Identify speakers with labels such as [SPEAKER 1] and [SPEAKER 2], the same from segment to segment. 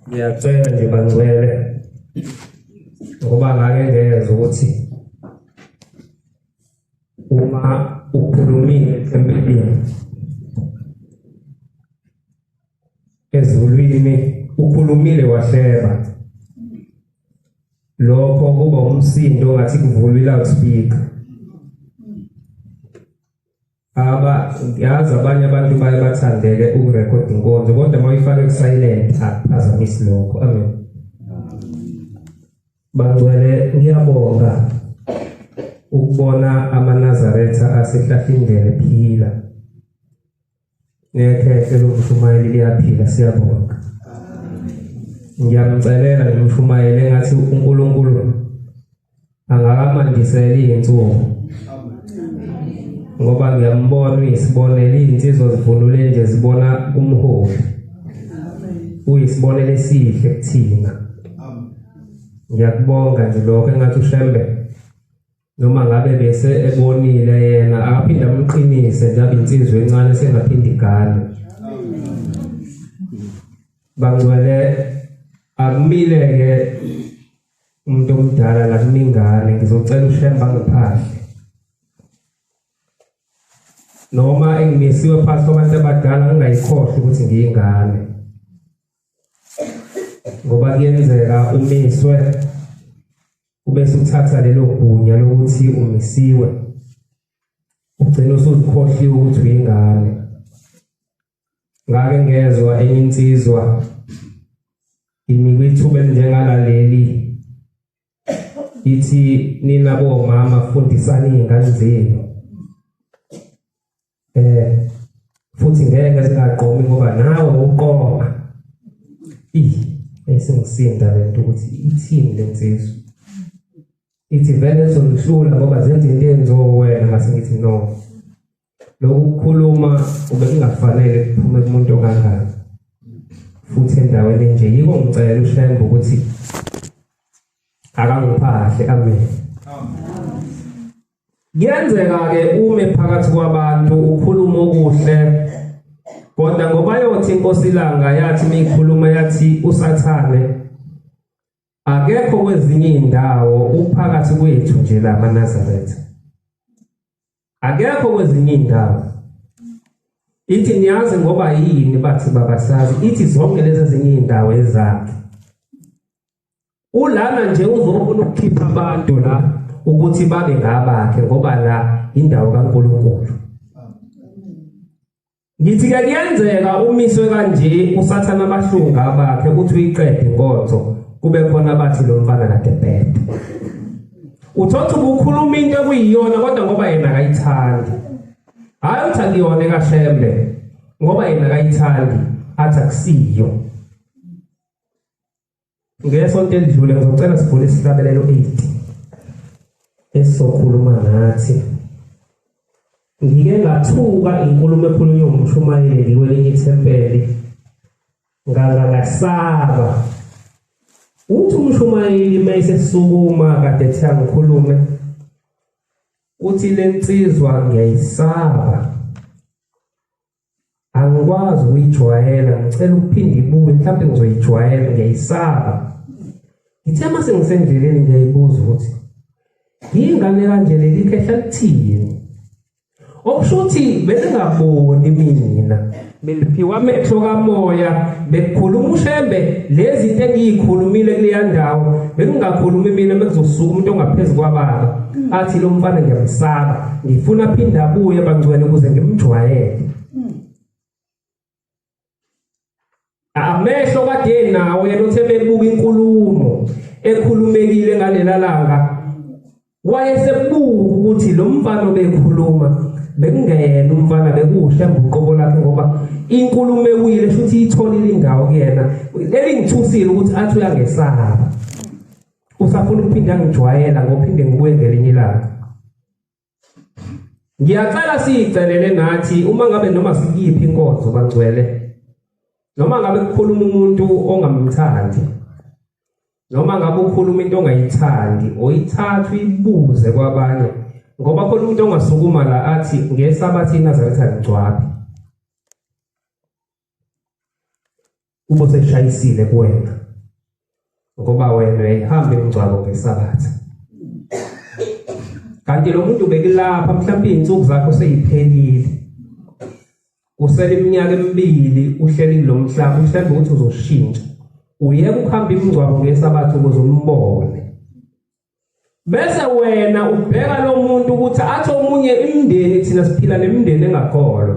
[SPEAKER 1] ngiyacela nje bangcwele ngoba ngake ngezwe ukuthi uma ukhulumile empilweni ezulwini ukhulumile wahleba lokho kuba umsindo ngathi kuvulwa loudspeaker yazi abanye abantu baye bathandele ukurekhoda inkonzo kodwa mawuyifake ku-silent akuphazamisi lokho. Amen. Bangcwele ngiyabonga ukubona amaNazaretha asehlahlindlela ephila nekhehle lokushumayela liyaphila, siyabonga. Ngiyamcelela ngimshumayele ngathi uNkulunkulu angakamandisela iy'nsuku ngoba ngiyambona uyisibonelo, iy'nsizwa zivunule nje zibona umholi, uyisibonelo esihle kuthina. Ngiyakubonga nje lokho engathi uShembe noma ngabe bese ebonile yena akaphinde amqinise nje abe insizwa encane sengaphinde igane. Bangcwele akumile-ke umuntu omdala la kuningane, ngizocela uShembe angiphahle noma engimisiwe phakathi kwabantu abadala ngingayikhohlwa ukuthi ngiyingane ngoba kuyenzeka umiswe ubese uthatha lelo gunya lokuthi umisiwe ugcine usuzikhohliwe ukuthi uyingane. Ngake ngezwa enye insizwa inikwe ithuba elinjengalaleli ithi nina bomama fundisani iy'ngane zenu futhi ngeke zingagqomi ngoba nawe uqoma. Esengisinda lento ukuthi ithini le nsizwa, ithi vele zonihlula ngoba zenza into enzo wena. Ngase ngithi no, lokukhuluma ube kungafanele kuphume kumuntu okangaka futhi endaweni enje. Yiko ngicela uShembe ukuthi akangiphahle. Amen. Kuyenzeka-ke ume phakathi kwabantu ukhuluma okuhle kodwa ngoba yothi inkosi ilanga yathi miyikhuluma yathi uSathane akekho kwezinye iy'ndawo uphakathi kwethu nje la maNazaretha, akekho kwezinye iy'ndawo. Ithi niyazi ngoba yini bathi babasazi, ithi zonke lezi ezinye iy'ndawo ezakhe ulana nje uzofuna ukukhipha abantu la ukuthi babe ngabakhe ngoba la indawo kaNkulunkulu. Ngithi-ke kuyenzeka umiswe kanje uSathane abahlunga abakhe ukuthi uyiqede inkonzo kube khona bathi lo mfana kade bhede. Uthothi ubukhuluma into ekuyiyona kodwa ngoba yena akayithandi. Hhayi uthi akuyona ekaShembe ngoba yena akayithandi athi akusiyo. Ngesonto elidlule ngizocela sivule isihlabelelo 8 esizokhuluma ngathi ngike ngathuka inkulumo ekhulunywa umshumayeli kwelinye ithempeli ngasaba. Uthi umshumayeli mayesesukuma kade ethi angikhulume uthi le nsizwa ngiyayisaba, angikwazi ukuyijwayela, ngicela ukuphinde ibuye mhlawumbe ngizoyijwayela, ngiyayisaba. Ngithe uma sengisendleleni ngiyayibuza ukuthi yingane kanje leli ikhehla lithini, okusho ukuthi belingaboni mina, beliphiwa amehlo kamoya, bekukhuluma uShembe lezi zinto engiyikhulumile kuleya ndawo bekungakhulumi mina bekuzosuka umuntu ongaphezu kwababa athi lo mfana ngiyamsaba, ngifuna aphinde abuye bangcwele ukuze ngimjwayele. Amehlo kade nawo yena uthe bebuka inkulumo ekhulumekile ngalela langa wayesebuka ukuthi lo mfana obekhuluma bekungena umfana bekuShembe uqobo lakhe ngoba inkulumo ewile futhi itholile indawo kuyena elingithusile ukuthi athi uyangesaba, usafuna ukuphinde angijwayela ngophinde ngibuye ngelinye ilanga. Ngiyacela siyicelele nathi uma ngabe noma sikiphi inkonzo bangcwele, noma ngabe kukhuluma umuntu ongamthandi, noma ngabe ukhuluma into ongayithandi, oyithatha uyibuze kwabanye ngoba khona umuntu ongasukuma la athi ngesabathi iNazaretha ngcwabe. ube seshayisile kuwena ngoba wena uyahamba emngcwabo ngesabatha. Kanti lo muntu bekulapha mhlawumbe izinsuku zakho seyiphelile. Usele iminyaka emibili uhleli kulo mhlaba mhlawumbe ukuthi uzoshintsha. Uyeke ukuhamba imingcwabo ngesabatha ukuze umbone. Bese wena ubheka lo muntu ukuthi athi omunye imindeni thina siphila nemindeni engakholwa.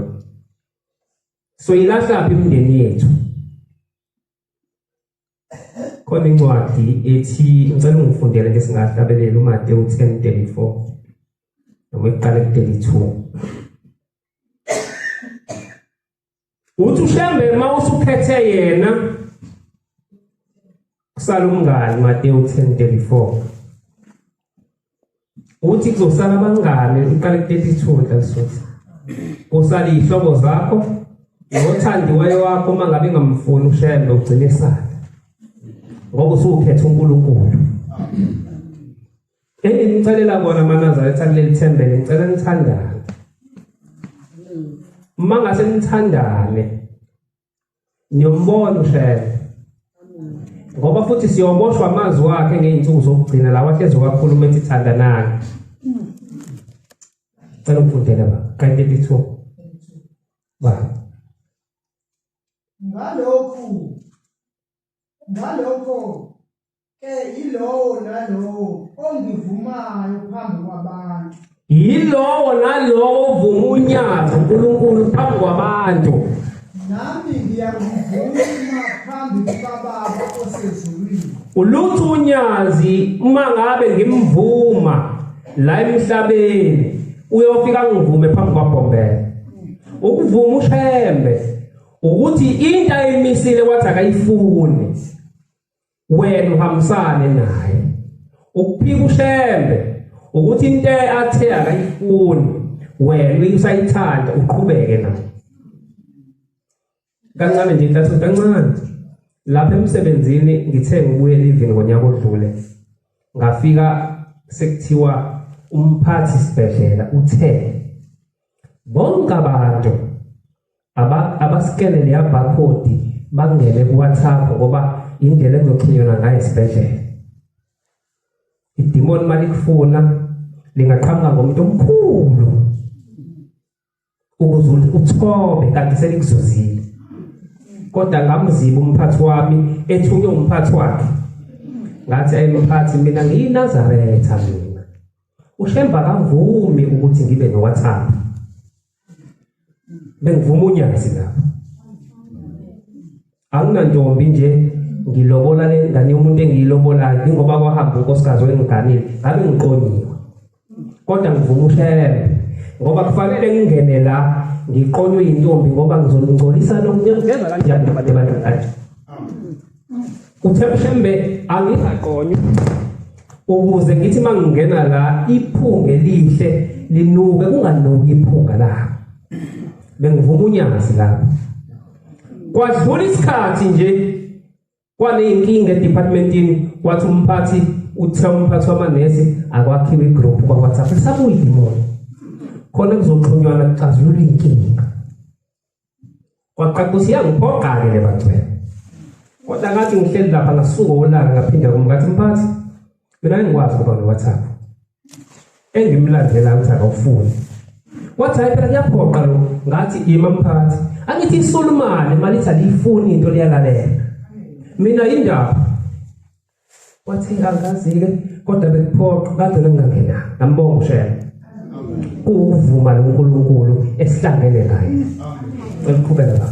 [SPEAKER 1] So ilahlaphi imindeni yethu? Khona incwadi ethi ngicela ungifundele nje singahlabelela uMateyu 10:34 noma iqale ku-32. Uthi ushembe mawusuphethe yena kusala umngane Mateyu 10:34. Uthi kuzosala abangane iqale ku-32 ndasuthi. Kusala izihlobo zakho nothandiweyo wakho mangabe ngamfuni ushembe ugcine esala. Ngoba usukhetha uNkulunkulu. Engimcelela kona maNazaretha kuleli thembele ngicela nithandane. Mangase nithandane niyombona ushembe. Ngoba futhi siyoboshwa amazwi wakhe ngeinsuku zokugcina la wahlezi wakhuluma ethi thandanani. Cela ukufundela ba kanti 32 ba
[SPEAKER 2] ngalokho yilowo nalowo ongivumayo phambi kwabantu.
[SPEAKER 1] Yilowo nalowo ovuma unyazo uNkulunkulu phambi kwabantu.
[SPEAKER 2] Nami ngiyakuvuma phambi kukaBaba osezulwini.
[SPEAKER 1] Ulutho unyazi uma ngabe ngimvuma la emhlabeni uyofika ngivume phambi kwaBhombela. Ukuvuma ushembe ukuthi into ayimisile wathi akayifuni wena uhambisane naye. Ukuphika ushembe ukuthi into athe akayifuni wena usayithanda uqhubeke nayo. Kancane nje ntathu kancane lapha emsebenzini ngithe ngibuye livini ngonyaka odlule ngafika sekuthiwa umphathi sibhedlela uthe bonke abantu abaskelele yabarcode bangene kuWhatsApp ngoba indlela ekuzoxhunywa ngayo esibhedlela. Idemoni malikufuna lingaqhamuka ngomuntu omkhulu ukuze uthobe kanti selikuzuzile. Kodwa ngamziba umphathi wami ethunywe umphathi wakhe. Ngathi ayimphathi mina ngiyinazaretha mina. Ushemba kavumi ukuthi ngibe noWhatsApp. Bengivuma unyazi lapha. Anginantombi nje ngilobola le ngane yomuntu engiyilobolayo ngoba kwahamba unkosikazi wengiganile ngabe ngiqonyiwe. Kodwa ngivuma ushembe ngoba kufanele ngingene la ngiqonywe intombi ngoba ngizolingcolisa lokungeza kanjani abantu abadala. Uthembe angingaqonywa ukuze ngithi mangingena la iphunga elihle linuke kunganuki iphunga la. Bengivuma unyazi lapha. Kwadlula isikhathi nje kwaneyinkinga edepartmentini wathi umphathi uthe umphathi wamanesi akwakhiwe igroup kwa WhatsApp lisabuya idimoni. Khona kuzoxhunywana kuxazulula inkinga. Kwaqhaqusi yangiphoqa ke le bacela. Kodwa ngathi ngihleli lapha ngasuka olanga ngaphinda kumngathi mphathi mina ngikwazi ukuba noWhatsApp. Engimlandela ukuthi akawufuni. Wathi hayi phela kuyaphoqa lo ngathi yima mphathi. Angithi iSolomane malithi alifuni into liyalalela. Mina indaba. Wathi angazi-ke kodwa bekuphoqa kade ngingangena. Ngambonga ushembe. Ukuvuma loNkulunkulu esihlangene naye. Ngikuqhubeka la.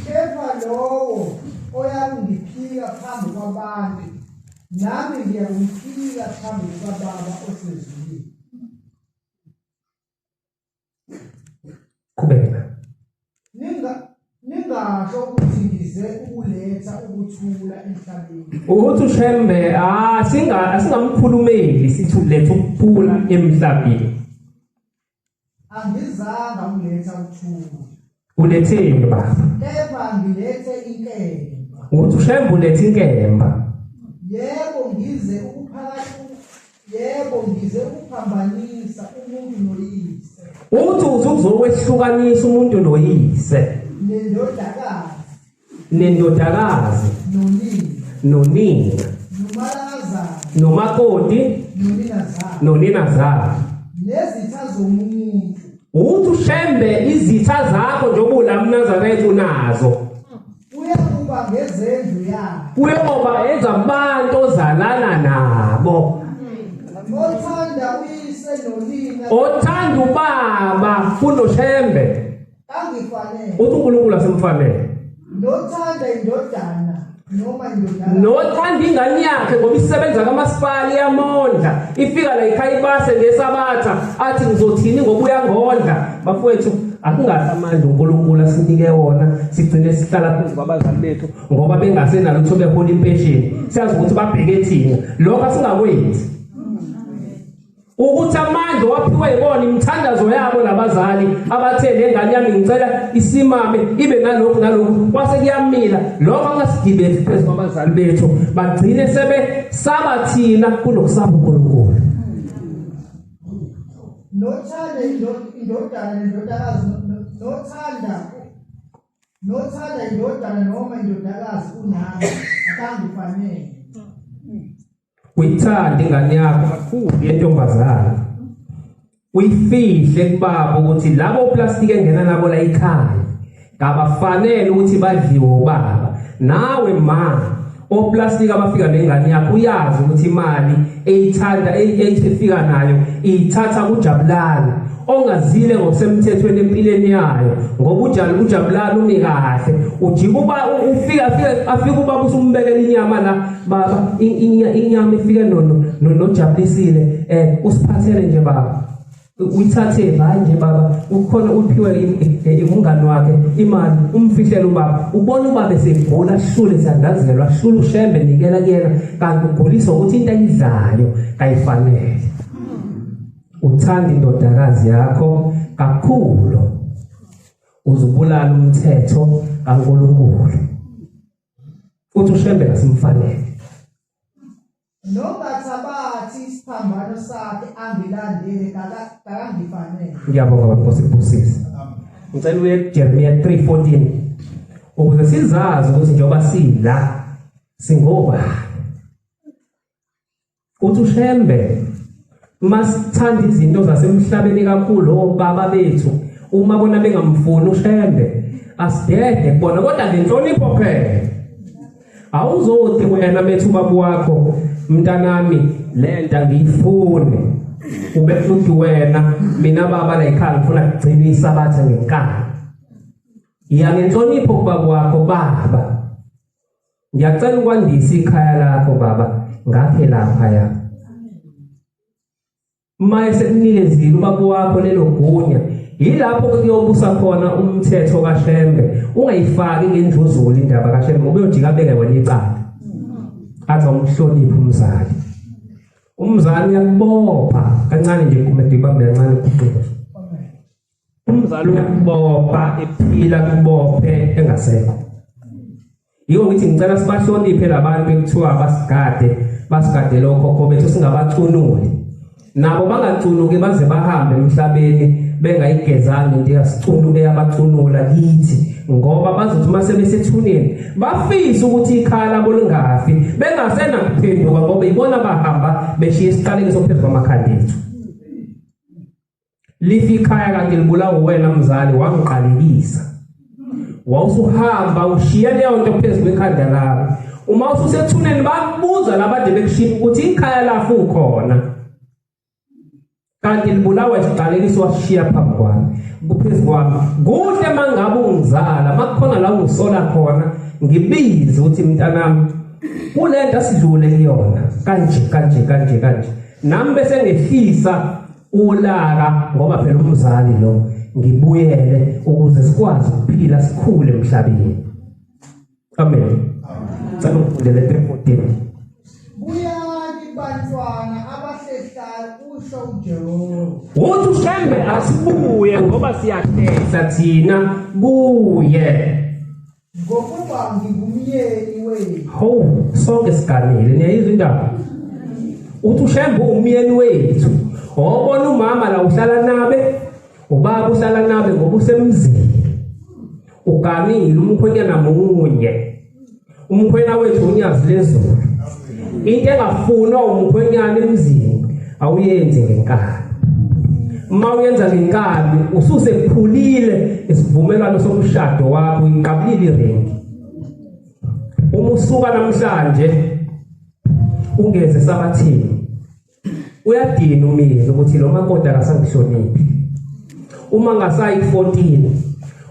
[SPEAKER 2] Kepha lowo oyangiphika phambi kwabantu nami ngiyakuphika phambi kukaBaba osezulwini.
[SPEAKER 1] Qhubeka.
[SPEAKER 2] Ningasho ukuthi ngize ukuletha ukuthula emhlabeni.
[SPEAKER 1] Uthi ushembe singamkhulumeli sithi uletha ukuthula emhlabeni.
[SPEAKER 2] Angizanga ukuletha ukuthula.
[SPEAKER 1] Uletheni baba?
[SPEAKER 2] Kepha ngilethe inkemba.
[SPEAKER 1] Uthi ushembe uletha inkemba.
[SPEAKER 2] Yebo ngize ukuphambanisa umuntu noyise.
[SPEAKER 1] Uthi uzokuzokwehlukaniisa umuntu noyise.
[SPEAKER 2] Nendodakazi
[SPEAKER 1] nendodakazi nonina nomakoti noninazala
[SPEAKER 2] nezitha zomuntu
[SPEAKER 1] uthi ushembe izitha zakho njengoba la mNazaretha unazo
[SPEAKER 2] uyakuba ngezendlu yakhe
[SPEAKER 1] uyoba enza abantu ozalana nabo
[SPEAKER 2] othanda uyise nonina
[SPEAKER 1] othanda ubaba kunoshembe
[SPEAKER 2] angifanele
[SPEAKER 1] uthi uNkulunkulu asemfanele
[SPEAKER 2] nothanda indodana noma indodana
[SPEAKER 1] nothanda ingane yakhe ngoba isebenza kamasipala iyamondla ifika la ekhaya ibase ngesabatha athi ngizothini ngoba uyangondla bafowethu akungathi amandla uNkulunkulu asinike wona sigcine sihlala phansi kwabazali bethu ngoba bengasenalo ukuthi behola impesheni siyazi ukuthi babheke thina lokho asingakwenzi ukuthi amandla waphiwe yibona imithandazo yabo nabazali abathe lengane yami ngicela isimame ibe nalokho nalokho kwase kuyamila lokho angasigibeli phezu kwabazali bethu bagcine sebe sabathina kunokusaba uNkulunkulu
[SPEAKER 2] nothanda indodana nendodakazi nothanda indodana noma indodakazi kunami akangifanele
[SPEAKER 1] uyithanda ingane yakho kakhulu yentombazana uyifihle kubaba ukuthi labo plastic engena nabo la ekhaya kabafanele ukuthi badliwe ubaba nawe ma oplastic abafika nengane yakho uyazi ukuthi imali eyithanda eyifika nayo ithatha kuJabulani ongazile ngokusemthethweni empilweni yayo ngoba uJabulani umi kahle ujika uba afika ubaba usumbekela inyama la baba inyama ifike nojabulisile usiphathele nje baba uyithathe manje baba ukhona uphiwe umngane wakhe imali umfihlele ubaba ubona ubaba esegula ahlule sandazelwa ahlule ushembe nikela kuyena kanti uguliswa ukuthi into ayidlayo kayifanele uthanda indodakazi yakho kakhulu uzubulala umthetho kaNkulunkulu uthi ushembe kasimfanele
[SPEAKER 2] nongathabathi isiphambano sakhe angilandele kakangifanele
[SPEAKER 1] ngiyabonga Nkosi kubusisa ngicela uye kuJeremiya 3:14 ukuze sizazi ukuthi njengoba sila singoba uthi ushembe masithanda izinto zasemhlabeni kakhulu obaba bethu uma bona bengamfuni ushembe asidede kubona kodwa lenhlonipho phela awuzothi wena bethu baba wakho mntanami lento ngiyifune ube futhi wena mina baba la ekhaya ngifuna ukugcina isabatha ngenkani iya ngenhlonipho kubaba wakho baba ngiyacela ukwandisa ikhaya lakho baba ngakhe lapha ya mase kunikezile ubaba wakho lelo gunya yilapho kuyobusa khona umthetho kaShembe ungayifaki ngendluzula indaba kaShembe ngoba uyojika beke wena icala athi umhloniphe umzali uyakubopha kancane nje kumedibambe kancane kuqhubeka umzali uyakubopha ephila kubophe engasekho yiwo ngithi ngicela sibahloniphe labantu ekuthiwa basigade lokho khona bethu singabacunuli nabo bangacunuki baze bahambe emhlabeni bengayigezanga into yasicunule yabacunula kithi ngoba bazothi mase besethuneni bafisa ukuthi ikhaya labo lingafi bengasena kuphenduka ngoba ibona bahamba beshiya isiqaleni sophezulu kwamakhanda ethu lifi ikhaya kanti libulawa wena mzali wangiqalekisa wawusuhamba ushiya leyo nto phezulu kwekhanda labo uma ususethuneni bakubuza labade bekushiya ukuthi ikhaya lafu ukhona kanti libulawa isiqalekiso washiya phambi kwami kuphezu kwami kuhle mangabe ungizala makukhona la ungisola khona ngibize ukuthi mntanami kulento asidlule kuyona kanje nami bese ngehlisa ulaka ngoba phela umzali lo ngibuyele ukuze sikwazi ukuphila sikhule emhlabeni amen sicela ukufundele 3:14
[SPEAKER 2] buyani bantwana abahlehlayo usho uJehova
[SPEAKER 1] uthi ushembe asibuye ngoba siyahlehla thina buye
[SPEAKER 2] ngokuba ngingumyeni wethu
[SPEAKER 1] ho sonke siganile niyayizwa indaba uthi ushembe umyeni wethu obona umama la uhlala nabe ubaba uhlala nabe ngoba usemzini uganile umkhwenyana munye umkhwena wethu unyazi lezulu into engafunwa umkhwenyana emzini awuyenzi ngenkani uma uyenza ngenkani ususekuphulile isivumelwano somshado wakho iqabulile iringi uma usuka namhlanje ungeze sabathini uyadina umini ukuthi lo makoti akasangihloniphi uma ngasayi 14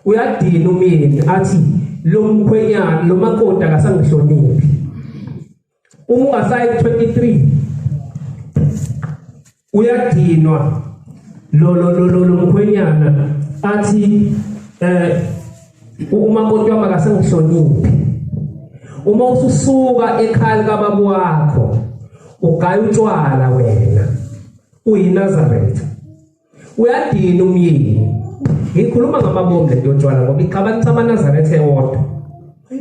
[SPEAKER 1] uyadina umini athi lo mkhwenyana lo makoti akasangihloniphi uma ungasayi 23 uyadinwa lo mkhwenyana athi umakoti wami akasangihloniphi uma ususuka ekhaya kababa wakho ugaya utshwala wena uyiNazaretha uyadina umyeni ngikhuluma ngamabomu lento yotshwala ngoba iqhabanisa amaNazaretha ewodwa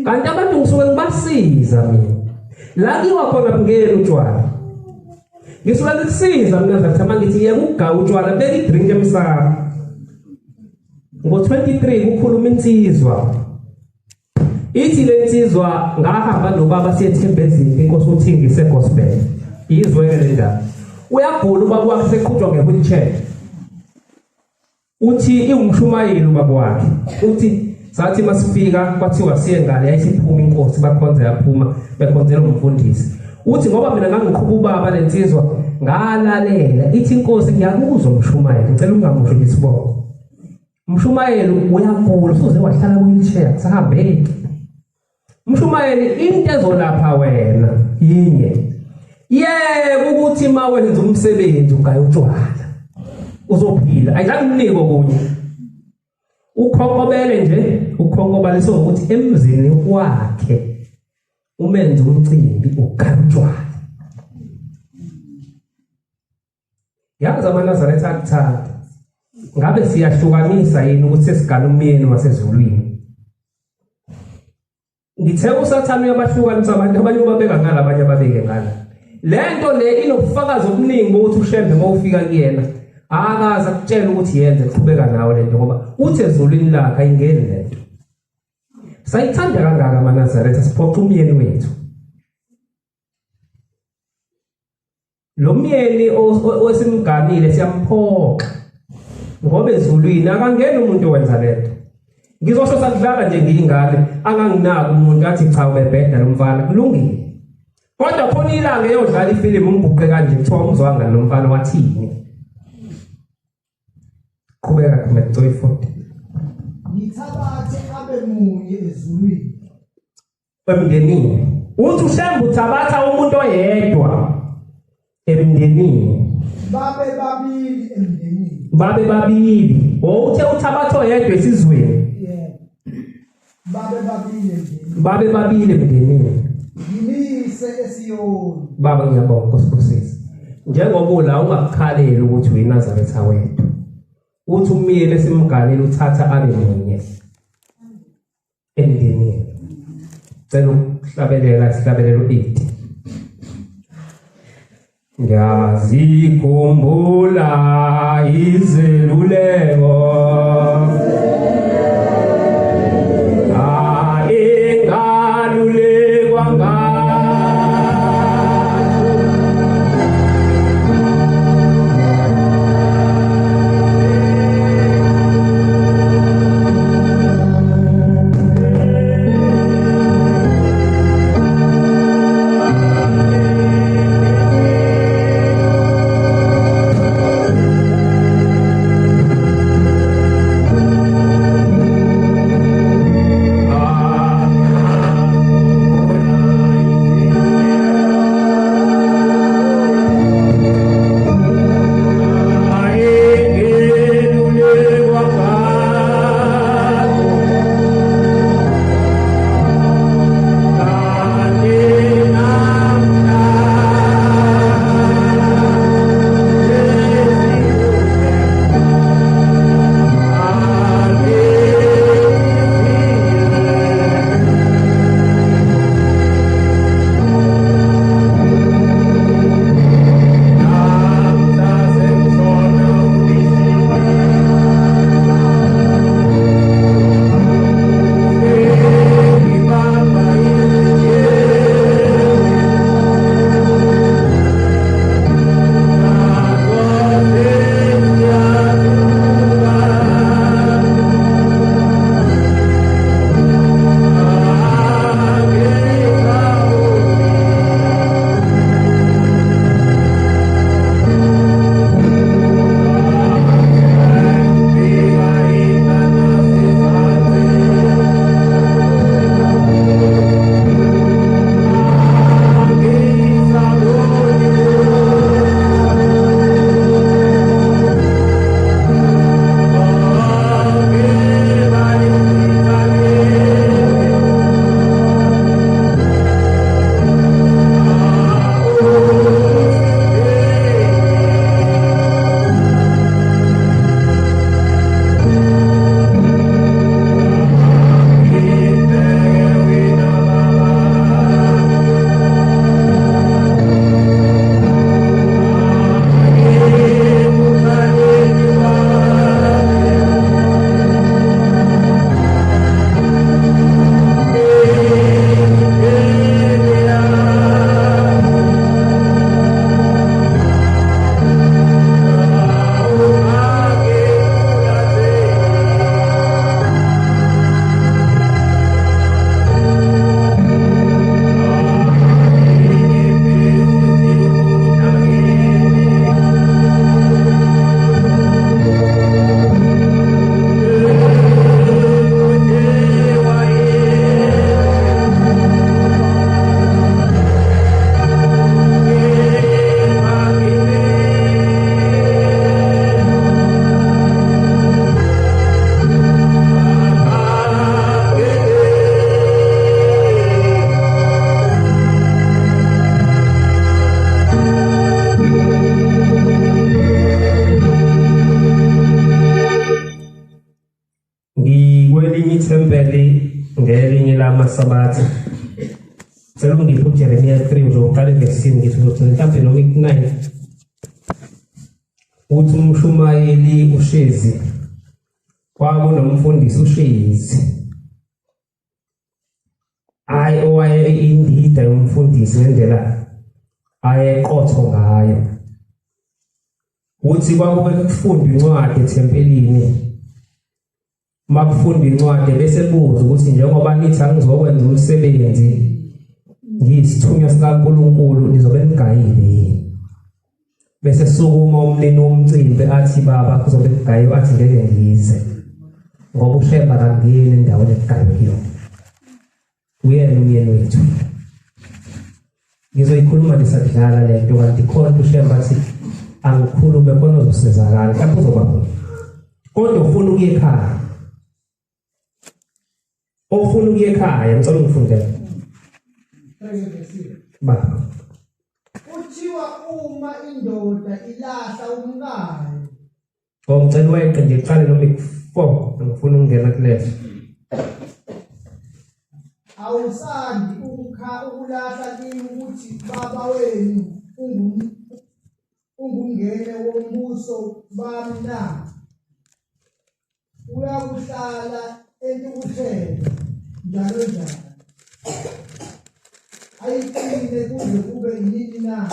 [SPEAKER 1] kanti abantu ngisuke ngibasiza mina la kiwa khona ngeke utshwala ngisuke ngikusiza mNazaretha mangithi yeke ugaya utshwala beka idrink emsamo ngo-23 kukhuluma insizwa ithi lensizwa ngahamba nobaba siyethembezini inkosi uthingise gospel izwe le ndaba uyagula ubaba wakhe seqhutshwa nge-wheelchair uthi ingumshumayeli ubaba wakhe uthi sathi masifika kwathiwa siye ngale yayisiphuma inkosi bakhonze yaphuma bekhonzela umfundisi uthi ngoba mina ngangiqhuba ubaba lensizwa ngalalela ithi inkosi ngiyakuzwa umshumayeli ngicela ungamusho isibongo umshumayeli uyagula usuze wahlala ku-wheelchair sahambeki umshumayeli into ezolapha wena yinye ukuthi ma wenza umsebenzi ugaya utshwala uzophila ayizanginike okunye ukhonkobele nje ukhonkobaliso ukuthi emzini wakhe umenze umcimbi ugaya utshwala yazi amaNazaretha akuthanda ngabe siyahlukanisa yini ukuthi sesigala umyeni wasezulwini ngithe usathane uyabahlukanisa abantu abanye babeka ngala abanye babeke ngala lento le inobufakazi obuningi bokuthi ushembe mawufika kuyena akaza kutshela ukuthi yenze qhubeka nawe lento ngoba uthi ezulwini lakhe ayingeni lento sayithanda kangaka amaNazaretha siphoqa umyeni wethu lo myeni osimganile siyamphoqa ngoba ezulwini akangeni umuntu owenza lento ngizosho sakudlala nje ngiyingane anganginaki umuntu athi cha ubebheda lo mfana kulungile kodwa khona ilanga eyodlala ifilimu umguqe kanje kuthiwa umzwanga lo mfana wathini qhubeka ku-joyful
[SPEAKER 2] ngithabathe abe munye ezulwini
[SPEAKER 1] emndenini uthi ushembe uthabatha umuntu oyedwa emndenini babe babili uthi uthabatha oyedwa esizweni babe babili emndenini
[SPEAKER 2] ngilise esiyoni
[SPEAKER 1] baba ngiyabonga nkosikazi njengoba ula ungakukhaleli ukuthi uyiNazaretha wedwa uthi umyeni esimganile uthatha abe munye emndenini cela ukuhlabelela isihlabelelo 8 ngiyazikhumbula izeluleko sabathi cela ungiphe uJeremiya 3 uzoqala eversini ngithi uzogcina mhlawumbe noma 9 uthi umshumayeli uShezi kwakunomfundisi uShezi owaye indida yomfundisi ngendlela ayeqotho ngayo uthi kwakube kufundwa incwadi ethempelini makufunda incwadi bese buza ukuthi njengoba nithi angizokwenza umsebenzi ngiyisithunywa sikaNkulunkulu nizobe nigayile yini bese sukuma umlini womcimbi athi baba kuzobe kugayiwe athi ngeke ngize ngoba uShemba kangeni endaweni ekugayiwe kuyona uyena umyeni wethu ngizoyikhuluma lesadlala lento kanti khona uShemba athi angikhulume khona uzosizakala mhlawumbe uzoba khona kodwa ufuna ukuya ekhaya ofuna ukuya ekhaya ngicela ungifundele baba
[SPEAKER 2] Kuthiwa uma indoda ilahla umkayo.
[SPEAKER 1] Ngicela weqe nje iqale noma 4 ngifuna ukungena kuleso.
[SPEAKER 2] Awusandi ukulahla kimi ukuthi baba wenu ungumngene wombuso bami na. Uyakuhlala entukuthele njalo njalo. Ayithini kuze kube yini na.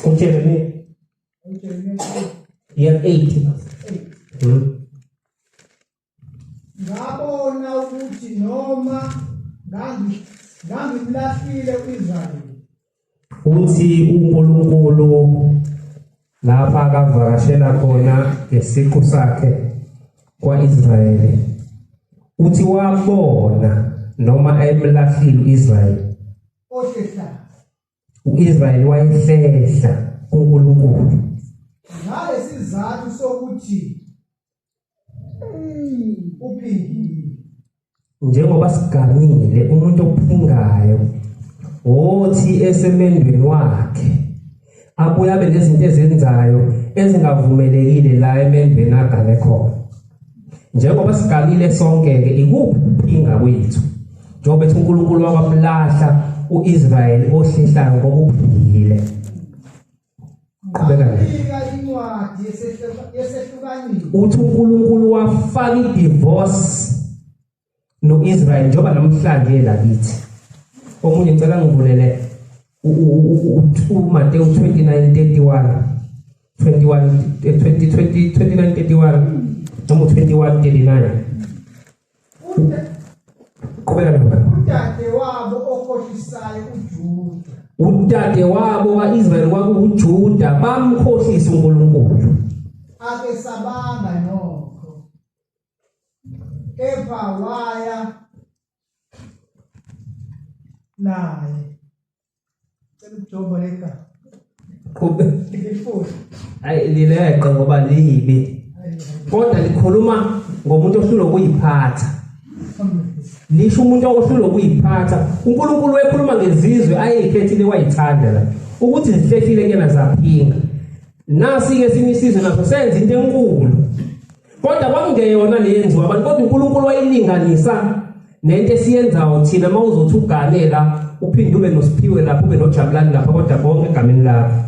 [SPEAKER 1] Ujeremiya year 8.
[SPEAKER 2] Ngabona ukuthi noma ngangimlahlile uIsrayeli.
[SPEAKER 1] Uthi uNkulunkulu lapha akavakashela khona ngesiqu sakhe kwaIsrayeli. Uthi wabona noma ayemlahlile uIsrayeli.
[SPEAKER 2] Ohlehla.
[SPEAKER 1] uIsrayeli wayehlehla kuNkulunkulu.
[SPEAKER 2] Ngalesi sizathu sokuthi uphingile.
[SPEAKER 1] Njengoba siganile umuntu ophingayo othi esemendweni wakhe abuya abe lezinto ezenzayo ezingavumelekile la emendweni agane khona. Njengoba siganile sonke ke ikuphi ukuphinga kwethu njengoba ethi uNkulunkulu wakwamlahla uIsrayeli ohlehlayo ngokuphile. Qhubeka nje.
[SPEAKER 2] Incwadi yesehlukanile.
[SPEAKER 1] Uthi uNkulunkulu wafaka idivorce noIsrayeli njengoba namhlanje lakithi. Omunye ngicela ngivulele uMateyu 29:31 29:31 noma 21:39. Qhubeka nje.
[SPEAKER 2] Udade wabo okhohlisayo uJuda.
[SPEAKER 1] Udade wabo kaIsrayeli kwakuuJuda bamkhohlisa uNkulunkulu.
[SPEAKER 2] Ake sabanga nokho. Kepha waya naye. Selujobo leka.
[SPEAKER 1] Hayi lileqa ngoba libi. Kodwa likhuluma ngomuntu ohlulwa ukuyiphatha. Lisho umuntu ohlulwa ukuyiphatha. uNkulunkulu wekhuluma ngezizwe ayeyikhethile wayithanda la. Ukuthi zihlehlile kena zaphinga. Nasi ke sinisizwe naso senza into enkulu. Kodwa kwakungeyona leyenziwa abantu kodwa uNkulunkulu wayilinganisa nento esiyenzayo thina mawuzothi uganela uphinde ube nosiphiwe lapho ube nojabulani lapha kodwa bonke egameni lakho.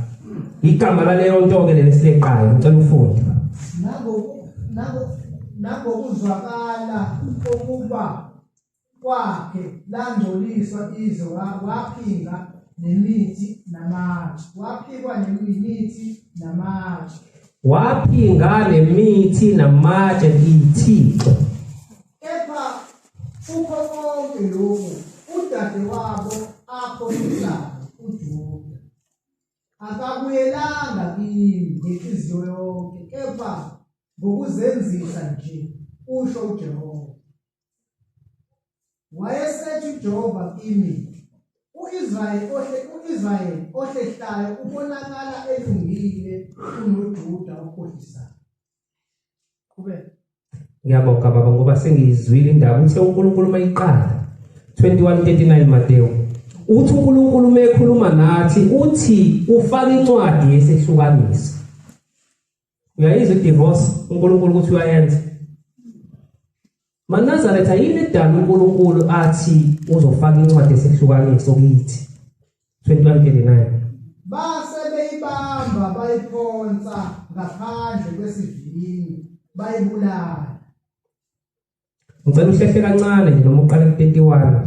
[SPEAKER 1] Igama laleyo nto ke lesileqayo ngicela ufunde.
[SPEAKER 2] Nangokuzwakala ukuba kwakhe langcoliswa izwe waphinga nemithi namatshe. Waphikwa nemithi namatshe.
[SPEAKER 1] Waphinga nemithi namatshe iThixo.
[SPEAKER 2] Kepha ukho konke lokhu udade wabo akhohlisayo uJuda akabuyelanga kimi ngenhliziyo yonke kepha ngokuzenzisa nje usho uJehova. Wayesethi uJehova kimi uIsrayeli ohlehlayo ubonakala elungile kunoJuda okhohlisayo. Qhubeka.
[SPEAKER 1] Ngiyabonga baba ngoba sengizwile indaba uthe uNkulunkulu mayiqala 21:39 Mateyu. Uthi uNkulunkulu mekhuluma nathi uthi ufaka incwadi yesehlukaniso. uyayizwa i-divorce uNkulunkulu ukuthi uyayenza. MaNazaretha yini edala uNkulunkulu athi uzofaka incwadi yesihlukanisi kithi 21:39.
[SPEAKER 2] Base beyibamba bayiphonsa ngaphandle kwesivini bayibulala.
[SPEAKER 1] Ngicela uhlehle kancane nje noma uqale ku-31.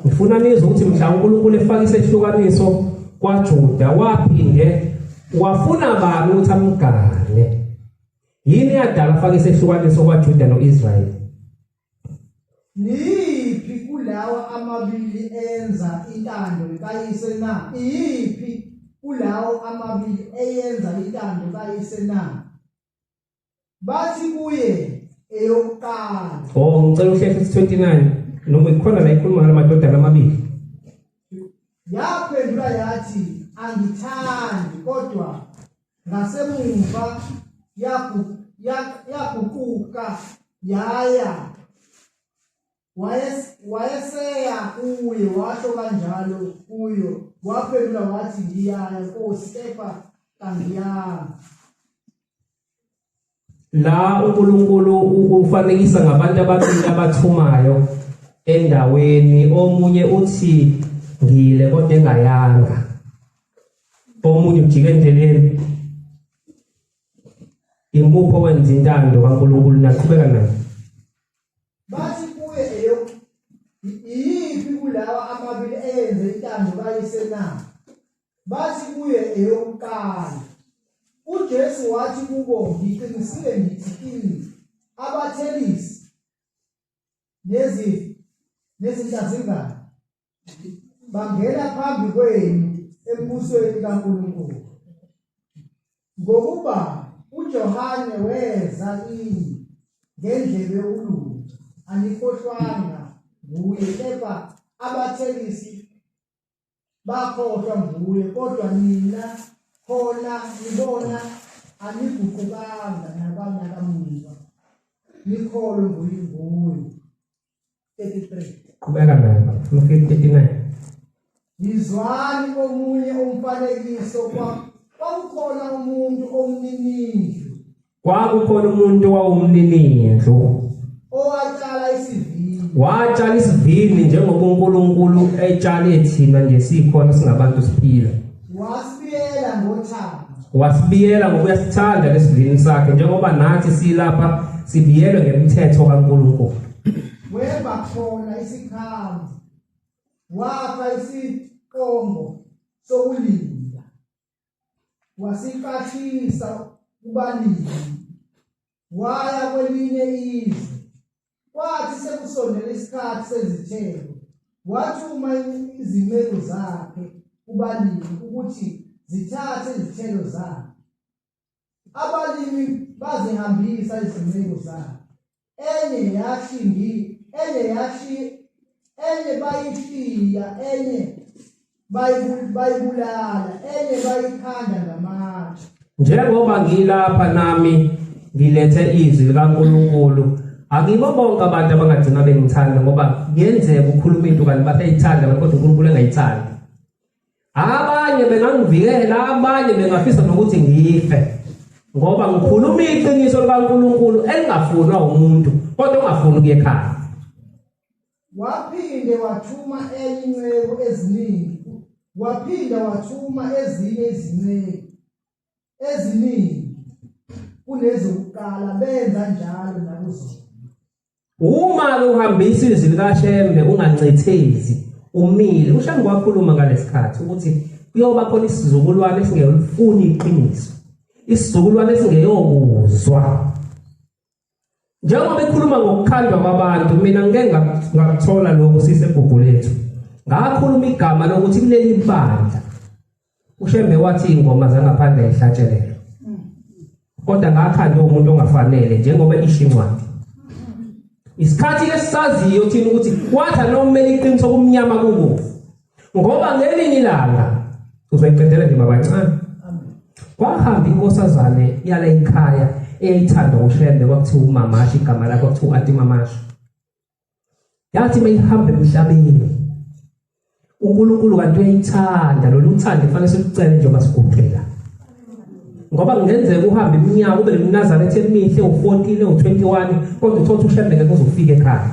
[SPEAKER 1] Ngifuna nizwe ukuthi mhla uNkulunkulu efaka isehlukaniso kwaJuda waphinde wafuna bani ukuthi amgane. Yini yadala afaka isehlukaniso kwaJuda noIsrayeli?
[SPEAKER 2] Niphi kulawa amabili enza intando kayise na? Iyiphi kulawo amabili eyenza intando kayise na? Bathi kuye eyokuqala.
[SPEAKER 1] Ngicela uhlehle 29 noma ikhona la ikhuluma ngalamadodana amabili.
[SPEAKER 2] Yaphendula yathi angithandi, kodwa ngasemuva yaguquka yaya wayeseya kuye, washo kanjalo kuyo. Waphendula wathi ngiyaya Nkosi, kepha kangiyanga.
[SPEAKER 1] La uNkulunkulu ufanekisa ngabantu ababili abathumayo endaweni. Omunye uthi ngile kodwa engayanga, omunye ujike endleleni. Imupho wenza intando kaNkulunkulu naqhubeka nayo.
[SPEAKER 2] Bathi kuye iyiphi kulawa amabili eyenze intando kayise na? Bathi kuye eyokuqala. UJesu wathi kubo, ngiqinisile ngithi kini, abathelisi nezintazingane bangena phambi kwenu embusweni kaNkulunkulu. Ngokuba uJohane weza kini ngendlebe yokulunga, anikhohlwanga nguye, kepha abathelisi bakhohlwa nguye. Kodwa nina khona nibona aniguqukanga nakamuva, nikholwe nguye. 33.
[SPEAKER 1] Qhubeka nayo 39.
[SPEAKER 2] Yizwani omunye umfanekiso kwakukhona umuntu omninindlu.
[SPEAKER 1] Kwakukhona umuntu owawumninindlu
[SPEAKER 2] Owatshala isivini.
[SPEAKER 1] Watshala isivini njengoba uNkulunkulu etshale thina nje sikhona singabantu siphila.
[SPEAKER 2] Wasibiyela ngothando.
[SPEAKER 1] Wasibiyela ngoba uyasithanda lesivini sakhe njengoba nathi silapha sibiyelwe ngemithetho kaNkulunkulu.
[SPEAKER 2] Weba khona isikhambi, wapha isiqongo sokulinda, wasiqashisa kubalimi, waya kwelinye izwe. Kwathi sekusondele isikhathi sezithelo, wathuma izimelo zakhe kubalimi ukuthi zithathe izithelo zakhe. Abalimi bazihambisa izimelo zakhe, enye bayishiya, enye bayibulala, enye bayikhanda ngamatshe.
[SPEAKER 1] Njengoba ngilapha nami ngilethe izwi likaNkulunkulu, akibo bonke abantu abangagcina bengithanda, ngoba kuyenzeka ukhuluma into kanti basayithanda kodwa uNkulunkulu engayithandi. Abanye bengangivikela, abanye bengafisa nokuthi ngife, ngoba ngikhuluma iqiniso likaNkulunkulu elingafunwa umuntu kodwa ungafuni ukuya ekhaya.
[SPEAKER 2] Waphinde wathuma inceku eziningi, waphinda wathuma ezinye izinceku eziningi kunezokuqala, benza njalo nakuzona.
[SPEAKER 1] Uma uhambisa izwi likaShembe ungancethezi, umile. UShembe wakhuluma ngalesikhathi ukuthi kuyoba khona isizukulwane esingeyolifuni iqiniso, isizukulwane esingeyokuzwa. Njengoba ekhuluma ngokukhandwa kwabantu, mina ngeke ngakuthola lokho sisebhubhu lethu. Ngakhuluma igama lokuthi kuleli bandla uShembe wathi ingoma zangaphandle ehlatshelelwe, kodwa ngakhanda umuntu ongafanele njengoba isho incwadi. Isikhathi esisaziyo thina ukuthi kwathi noma iqiniso kumnyama kubovu, ngoba ngelinye ilanga uzoyiqedela nje babancane. Kwahamba inkosazane yala ekhaya eyayithanda uShembe, kwakuthiwa uMamasha, igama lakhe kwakuthiwa uAntiMamasha. Yathi mayihamba emhlabeni uNkulunkulu kanti uyayithanda, lolu thando kufanele silucele njengoba siguqela. ngoba kungenzeka uhambe iminyaka ube neNazaretha emihle u14 u21 kodwa uthola ushembe ngeke uzofika ekhaya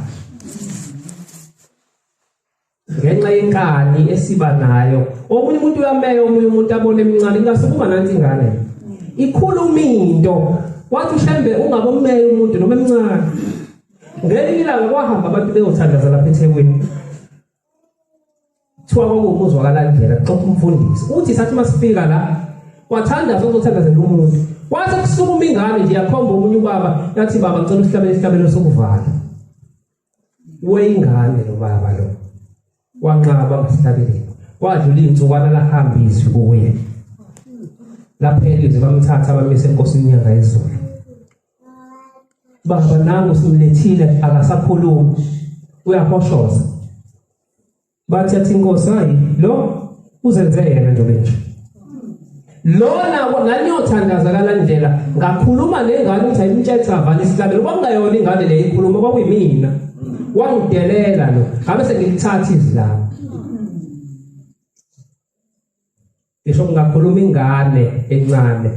[SPEAKER 1] ngenxa yenkani esiba nayo. Omunye umuntu uyameya omunye umuntu abone emncane ingasukuba nansi ingane ikhuluma into wathi ushembe ungabomeya umuntu noma emncane. Ngelinye ilanga kwahamba abantu beyothandaza lapha eThekwini thiwa kwakuwumuzwakala ndlela xoxa umfundisi uthi sathi masifika la wathandaza uzothandazela umuntu wathi kusukuma ingane nje yakhomba omunye ubaba yathi baba ngicela usihlabele isihlabelo sokuvala weyingane lo baba lo wanqaba ngasihlabeleni kwadlula insukwana lahamba izwi kuye laphela izwi bamthatha bamise enkosini inyanga yezulu. Baba nangu simlethile akasakhulumi uyahoshoza bathi athi inkosi hayi lo uzenze yena nje benje lona nanyothandaza kalandlela ngakhuluma nengane uthi ayimtshela avale isihlabelo kwakungayona ingane le ikhuluma kwakuyimina wangidelela lo ngabe sengilithatha izwi lami isho ngakhuluma ingane encane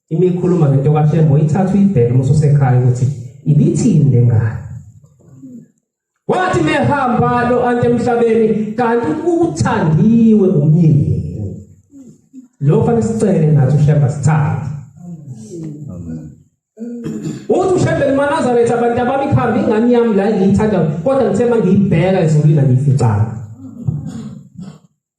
[SPEAKER 1] imikhuluma ngento kaShembe uyithatha uyibheke mususekhaya ukuthi ibithini lengane wathi mehamba lo ante emhlabeni kanti uthandiwe umyeni lo fanele sicele nathi uShembe sithande. Amen. Uthi uShembe eNazaretha abantu abamikhamba ingane yami la ngiyithanda kodwa ngithema ngiyibheka ezulwini ngiyificana.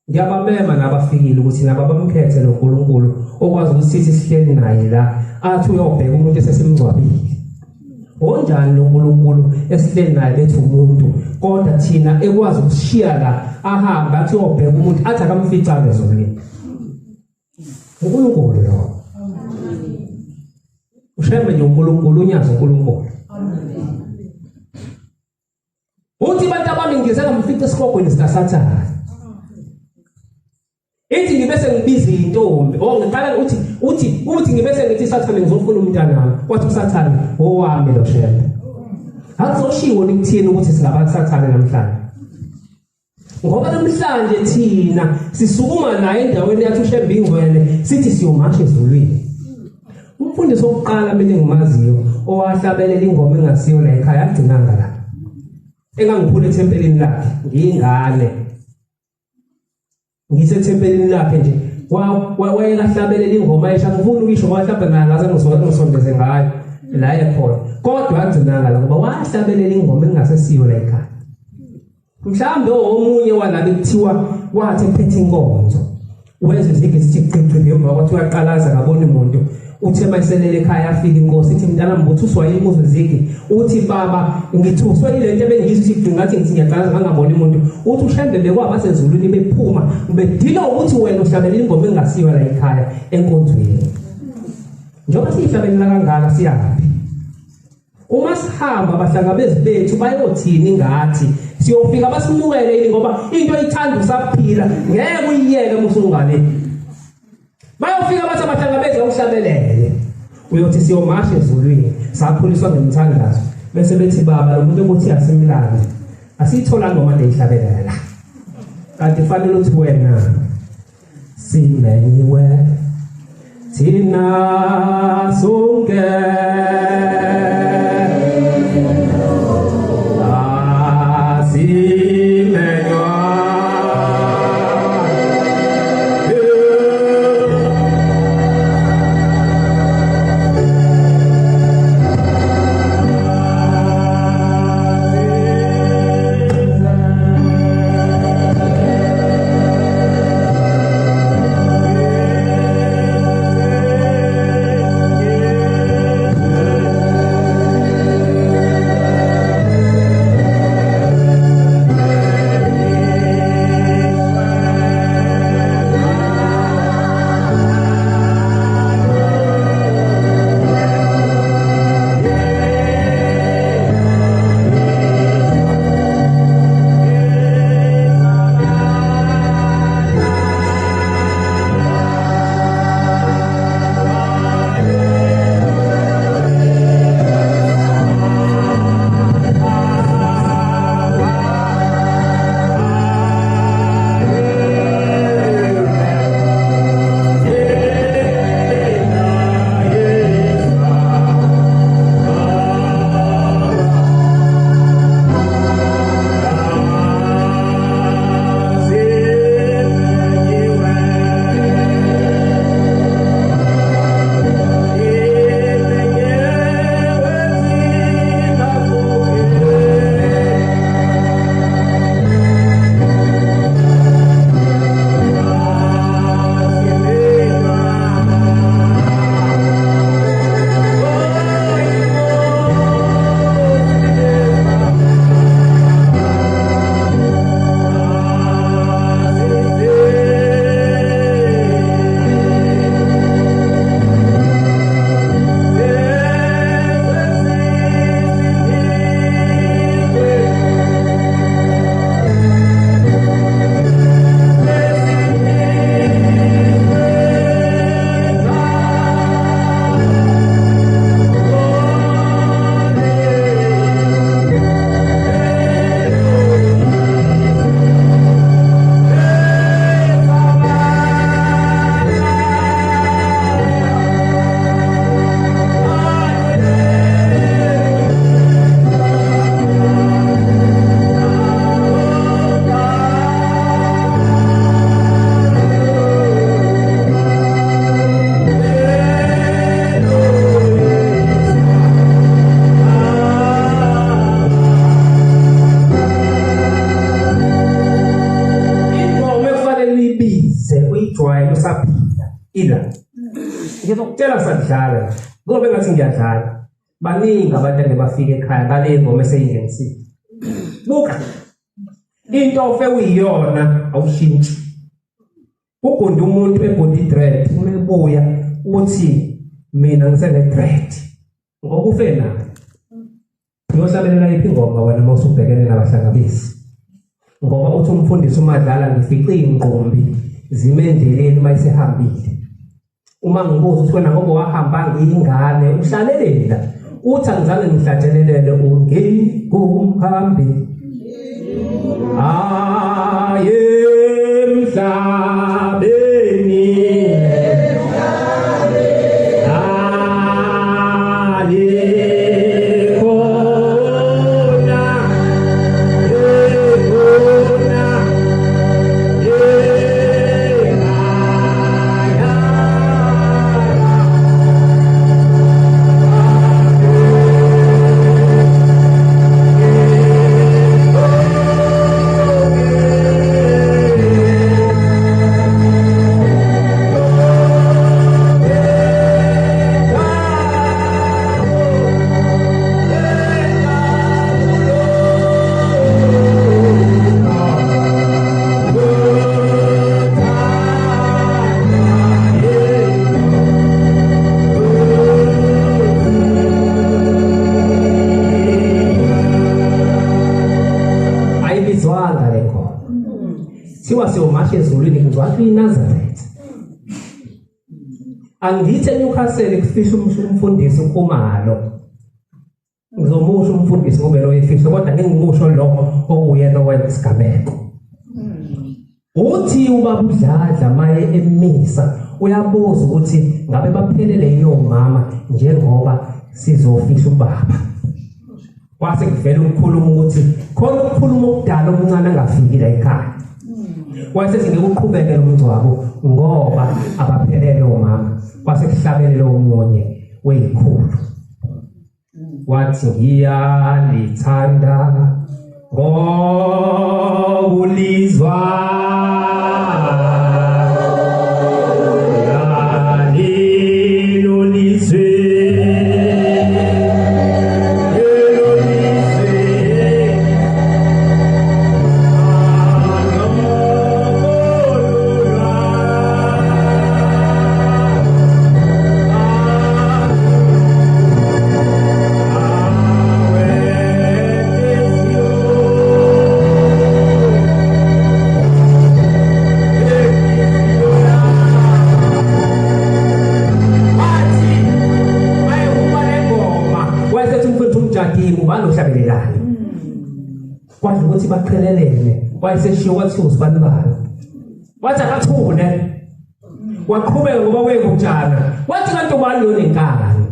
[SPEAKER 1] Ngiyabamema nabafikile ukuthi nabo bamkhethe lo nkulunkulu okwazi ukuthi sithi sihleli naye la athi uyobheka umuntu esesimgcwabile. Onjani lo nkulunkulu esihleli naye bethu umuntu kodwa thina ekwazi ukushiya la ahamba athi uyobheka umuntu athi akamficane ezulwini. uNkulunkulu lo uShembe nje uNkulunkulu unyaza uNkulunkulu. Uthi bantu abamingizela mfice esikogweni sikaSathane. Ithi ngibese ngibiza intombi ngiqala uthi ngibese ngithi Sathane ngizofuna umntanami kwathi uSathane owami lo Shembe akuzoshiwo nikuthini ukuthi singabantu Sathane namhlanje ngoba namhlanje thina sisukuma naye endaweni yathi uShembe ingcwele sithi siyomasha ezulwini. Umfundisi wokuqala mina engimaziyo owahlabelela ingoma engasiyo la ekhaya agcinanga la engangiphula ethempelini lakhe ngiyingane ngisethempelini lakhe nje wayelahlabelela ingoma esha ngifuna ukisho wahlabha naye ngaze ngisondeze ngayo la ekhona kodwa agcinanga la ngoba wahlabelela ingoma engasesiyo la ekhaya. Mhlambe omunye walabo kuthiwa wathi ephethe inkonzo wenze izigi sichiqiqi ngemva kwathi uyaqalaza ngabona umuntu uthi mayiselele ekhaya afika inkosi ithi mntana mbuthuswa yini kuzo izigi uthi baba ngithuswa ilento ebengiyisithi ngathi ngithi ngiyaqalaza ngangabona umuntu uthi uShembe bekwaba sezulwini bephuma bedila ukuthi wena uhlabelela ingoma engasiyo la ekhaya enkonzweni njengoba sihlabelela kangaka siyaphi uma sihamba abahlangabezi bethu bayothini ngathi siyofika basimukele yini ngoba into ithanda usaphila ngeke uyiyeke musungane bayofika bathi abahlangabezi awuhlabelele uyothi siyomasha ezulwini saphuliswa ngemthandazo bese bethi baba lo muntu ukuthi asimlande asithola ngoma leyihlabelela kanti fanele uthi wena simenyiwe thina sonke ngitshela sadlala ngoba ngathi ngiyadlala baningi abantu abafika ekhaya ngale ngoma eseyingenisile buka into ofe uyiyona awushintshi ugonda umuntu egonda idread umebuya uthi mina ngisele dread ngoba ufe nayo uyohlabelela iphi ingoma wena mawusubhekene nabahlangabezi ngoba uthi umfundisi umadlala ngifice ingqombi zime endleleni mayisehambile uma ngibuza ukuthi wena ngoba wahamba ngiyingane uhlalelela uthi angizange ngihlatshelelele ungeni kumhambi aye emhlabeni ezulwini ngizwathi iNazaretha angithi eNewcastle kufisha umfundisi uKhumalo ngizomusho umfundisi ngoba lo efisha kodwa ngingimusho lo okuyena owenza isigameko uthi ubaba uDladla maye emisa uyabuza ukuthi ngabe baphelele yiyo mama njengoba sizofisha ubaba kwase kuvela ukukhuluma ukuthi khona ukukhuluma okudala omncane angafiki la ekhaya kwase singekuqhubeka nomngcwabo ngoba abaphelele omama kwase kuhlabelele omunye weyikhulu wathi ngiyalithanda ngobulizwa kwazi ukuthi baqhelelene wayeseshiyo wathi uzibani bayo wathi akathule waqhubeka ngoba wekutshana wathi kanti ubani lo nenkani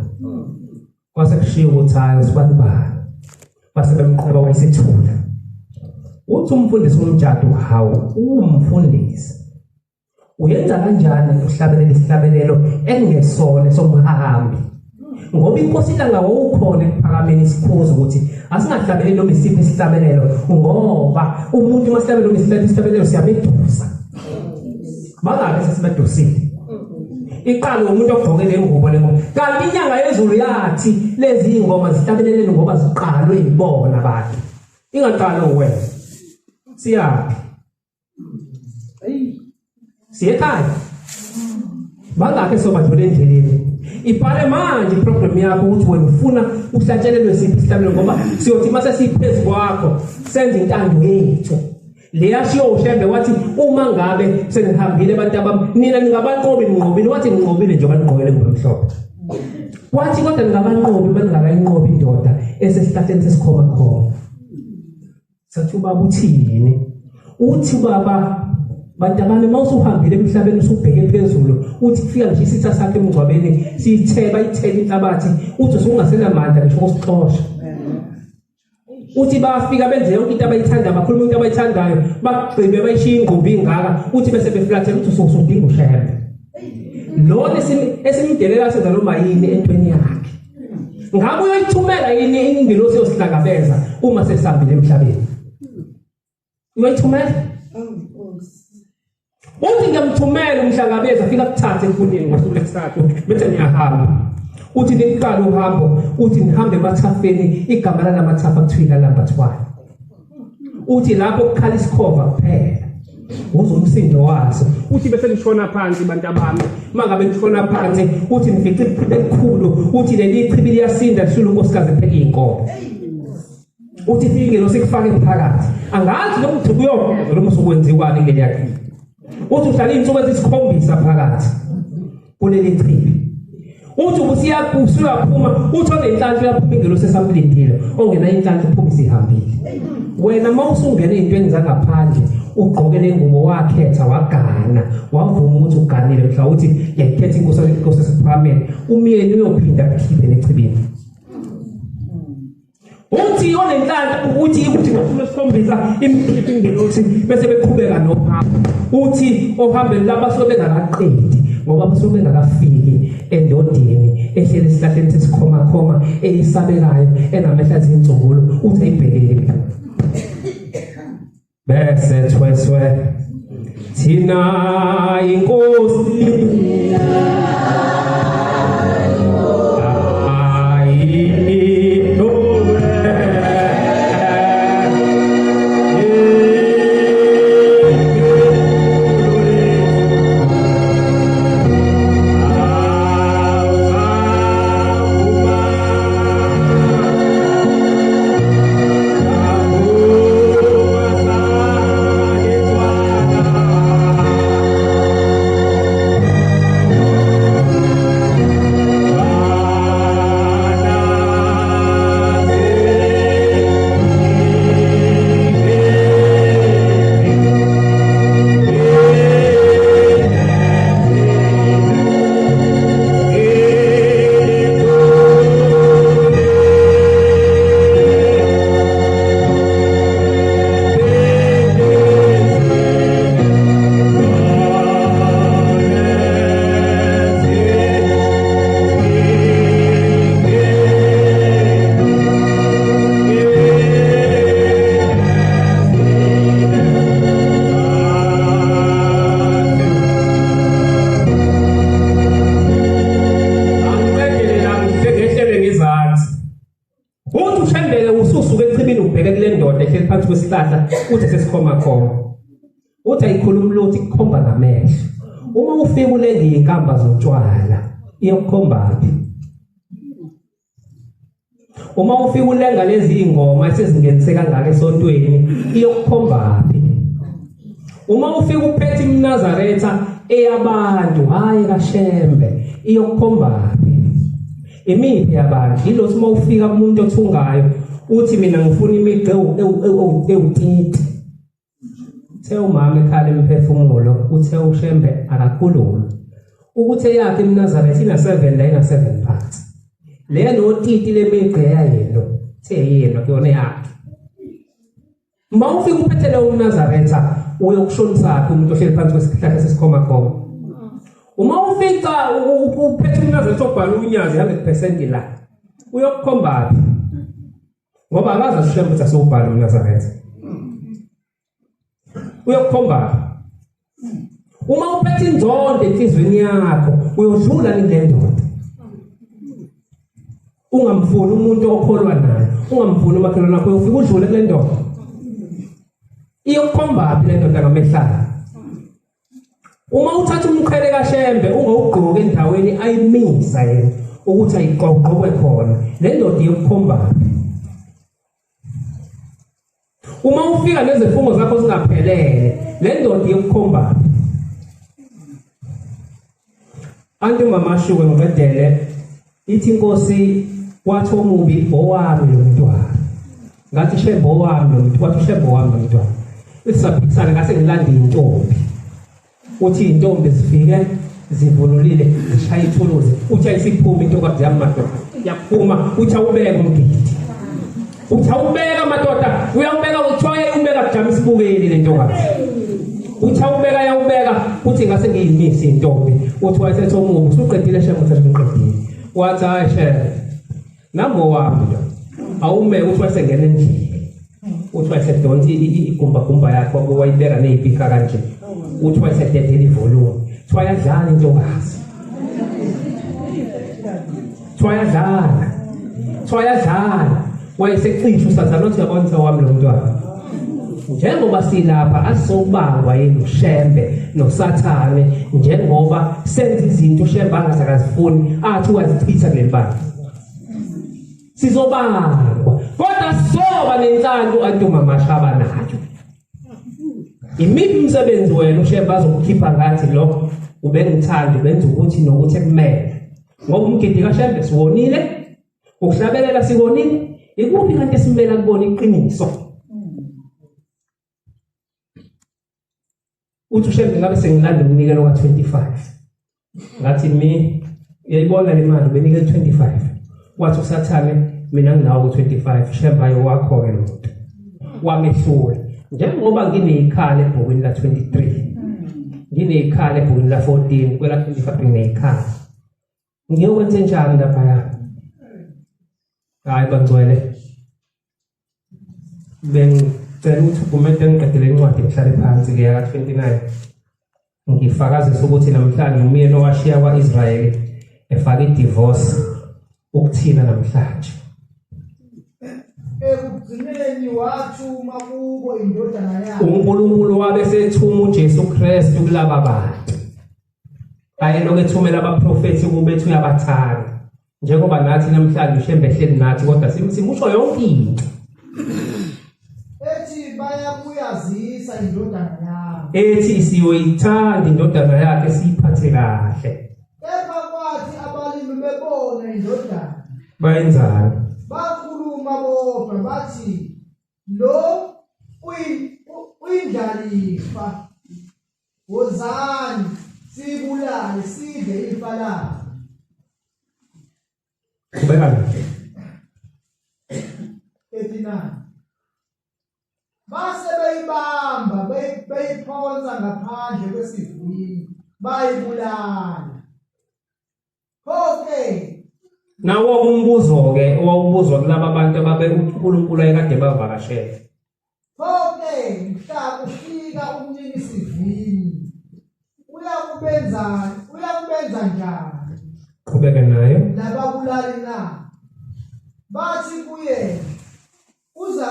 [SPEAKER 1] kwase kushiya ukuthi hayi uzibani bayo base bemqheba wayesethula uthi umfundisi womtshado hawu umfundisi uyenza kanjani uhlabelela isihlabelelo engesona somhambi ngoba inkosi langawo ukhona ephakameni isikhuzo ukuthi asingahlabeleli noma isiphi isihlabelelo ngoba umuntu mahlabelelo noma isihlabelelo siyamedusa bangabe sesibedusile iqala umuntu ogqoke lengubo lengubo kanti inyanga yezulu yathi lezi ingoma zihlabeleleni ngoba ziqalwe ibona abantu ingaqala wena siyapi siyekhaya bangakhe sobadlula endleleni ibhale manje iprogram yakho ukuthi wena ufuna uhlatshelelwe siphi isihlabelelo ngoba siyothi mase siphezulu kwakho senze intando yethu leyashiyo ushembe wathi uma ngabe senihambile abantu abami nina ningabanqobi ninqobile wathi ninqobile nje banqobele ngomhlophe wathi kodwa ningabanqobi baningakayinqobi indoda esesihlahleni sesikhoma khona sathi ubaba uthini uthi baba bantu abami mawusuhambile emhlabeni usubheke phezulu uthi kufika nje isitha sakhe emngcwabeni siyitheba ithela inhlabathi uthi usungasela amandla ngisho ukusixosha uthi bafika benze yonke into abayithanda bakhuluma into abayithandayo bagqibe bayishiya ingqumbi ingaka uthi bese beflathela uthi usudinga ushebe lona esimdelela senza noma yini entweni yakhe ngabe uyoyithumela yini ingilosi yosihlangabeza uma sesihambile emhlabeni uyoyithumela uthi ngiyamthumela umhlangabeza afika kuthathe emfundeni ngosuku lwesithathu bese ngiyahamba uthi ngiqala uhambo uthi nihambe emathafeni igama lamathafa kuthiwa laMbathwane uthi lapho kukhala isikhova kuphela uzwe umsindo waso uthi bese ngishona phansi bantu abami mangabe ngishona phansi uthi nifice elikhulu uthi leli ichibi liyasinda lishula unkosikazi epheka inkomo uthi fike lo sikufake phakathi angazi lo mthi kuyonke lo musukwenziwani kuleli yakhe uthi uhlala insuku ezisikhombisa phakathi kuleli chibi uthi ubusiyaphuma uthi onenhlanhla uyaphuma ingelo sesamlindile ongena inhlanhla uphuma isihambile wena mawusungena ezintweni zangaphandle ugqokele ingubo wakhetha wagana wavuma ukuthi uganile mhla uthi ngiyakhetha inkosi esiphameni umyeni uyophinda kukhiphe nechibini uthi onenhlanhla uthi ngifuna isikhombisa imkhiphi ingelosi bese beqhubeka nohambo uthi ohambeni labasuke bengakaqedi ngoba basuke bengakafiki endodeni ehlele esihlahleni sesikhoma eyisabekayo enamehla ezinzungulu uthi ayibhekele bese thweswe thina inkosi kwesihlahla uthi sesikhoma uthi ayikhuluma lothi kukhomba ngamehlo uma ufika ulenge inkamba zotshwala iyokukhombaphi uma ufika ulenga lezi ingoma esezingenise kangaka esontweni iyokukhombaphi uma ufika uphethe iMnazaretha eyabantu hayi kaShembe iyokukhombaphi imiphi yabantu yilothi uma ufika kumuntu othungayo uthi mina ngifuna imigqa ewutiti uthe umama ekhala emphefumulo uthe uShembe akakhuluma ukuthi eyakhe iMnazaretha ina7 la ina7 parts le notiti lemigqa yayelo uthe yena kuyona yakhe uma ufika uphethe lo uMnazaretha uyokushonisa umuntu ohleli phansi kwesihlahla sesikhoma uma ufika uphethe uMnazaretha obhala unyazi 100% la uyokukhombaphi ngoba akaza uShembe ukuthi asubhala uMnazaretha uyokukhomba uma uphethe inzondo enhlizweni yakho uyodlula nile ndoda ungamfuni umuntu okholwa naye ungamfuni umakhelwane wakho uyofika udlule kule ndoda iyokukhomba le ndoda ngamehlala uma uthatha umqhele kaShembe ungawugqoka endaweni ayimisa yena ukuthi ayiqoqoqwe khona le ndoda iyokukhomba uma ufika nezifungo zakho zingaphelele le ndoda iyokukhomba antu mamashuke ngedele ithi inkosi wathi omubi owami lo mntwana ngathi Shembe owami lo mntwana wathi Shembe owami lo mntwana isaphikisana ngase ngilanda intombi uthi intombi zifike zivululile zishaya ithuluzi uthi ayisiphuma into kwathi yamadoda yaphuma uthi awubeka umgidi uthi awubeka madoda uyawubeka uthoye ubeka kujama isibukeli lento kwathi uthi awubeka yawubeka uthi ngase ngiyimisi intombi uthi wayesethe omubi usuqedile Shembe uthi usuqedile wathi hayi Shembe namo wami lo awume uthi wasengena endlini uthi wayesedonsa igumba yakho wayibeka nezipika kanje uthi wayesededela ivolume kuthiwa yadlala intokazi kuthiwa yadlala wayesecisha usathane uthi yabona wami lo mntwana njengoba silapha asizobangwa yini ushembe nosathane njengoba senza izinto ushembe angasakazifuni athi wazichitha kule mpahla sizobangwa kodwa sizoba nenhlanhla antumamasha nayo imiphi umsebenzi wena ushembe azokukhipha ngathi lo ubengithanda benza ukuthi nokuthi kumele ngoba umgidi kaShembe siwonile ukuhlabelela siwonile ikuphi kanti simela kubona iqiniso uthi uShembe ngabe sengilanda umnikelo ka25 ngathi uyayibona le mali benike 25 wathi usathane mina nginawo ku25 Shembe ayo wakho ke lo muntu wamehlula njengoba nginekhala ebhukwini la23 nginekhala ebhukwini la14 kwela 25 nginekhala ngiyokwenza njani lapha hayi bangcwele bengicela ukuthi ugumente engiqedele incwadi ngihlale phansi ke ya 29 ngifakazisa ukuthi namhlanje umyeni owashiya kwaIsrayeli efaka idivorce ukuthina namhlanje
[SPEAKER 2] ekugcineni wathuma kubo indodana yakhe
[SPEAKER 1] uNkulunkulu wabe sethuma uJesu Kristu kulaba bantu ayelokhu ethumela abaprofeti kubethi uyabathanda njengoba nathi namhlanje uShembe ehleli nathi kodwa simusho yonke into
[SPEAKER 2] ethi bayakuyazisa indodana yakhe
[SPEAKER 1] ethi siyoyithanda indodana yakhe siyiphathe kahle
[SPEAKER 2] kepha kwathi abalimi bebona indodana
[SPEAKER 1] bayenzani
[SPEAKER 2] bakhuluma bodwa bathi lo uyindlalifa wozani sibulale sidle ifa lakhe
[SPEAKER 1] kubekani
[SPEAKER 2] etina base beyibamba beyiphonsa ngaphandle kwesivini bayibulala okay
[SPEAKER 1] nawo umbuzo ke owawubuzwa kulabo bantu ababe uNkulunkulu ayekade bavakashela
[SPEAKER 2] okay mhla kufika umnini sivini uyakubenza njani
[SPEAKER 1] qhubeka nayo
[SPEAKER 2] lababulali na bathi kuye uza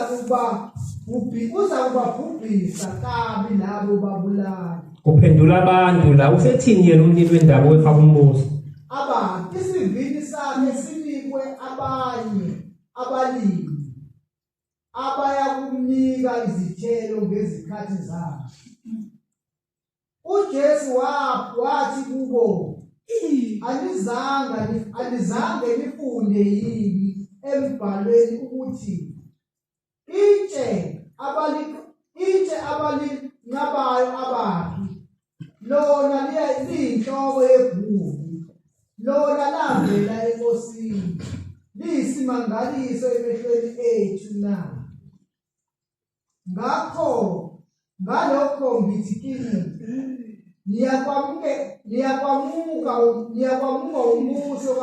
[SPEAKER 2] kubabhubhisa kabi labo babulali
[SPEAKER 1] kuphendula abantu la usethini yena umnini wendaba wefaka umbuzo
[SPEAKER 2] abantu isivini sakhe sinikwe abanye abalimi abayakumnika izithelo ngezikhathi zabo uJesu wathi kubo alizange nifunde yini embhalweni ukuthi itshe abalinqabayo ababi lona liyinhloko yebhuku lona lavela enkosini liyisimangaliso emehlweni ethu na ngalokho ngithi kini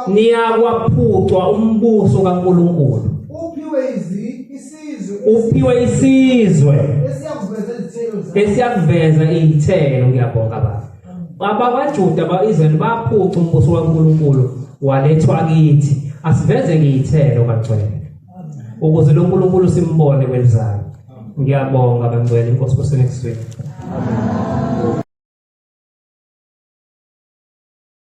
[SPEAKER 1] niyakwaphutwa umbuso kaNkulunkulu uphiwe isizwe esiyakuveza izithelo ngiyabonga baba abaJuda abaIsrael baphuca umbuso kaNkulunkulu walethwa kithi asiveze izithelo bangcwele ukuze lo Nkulunkulu simbone kwelizayo ngiyabonga bangcwele inkosi kusene kusweni.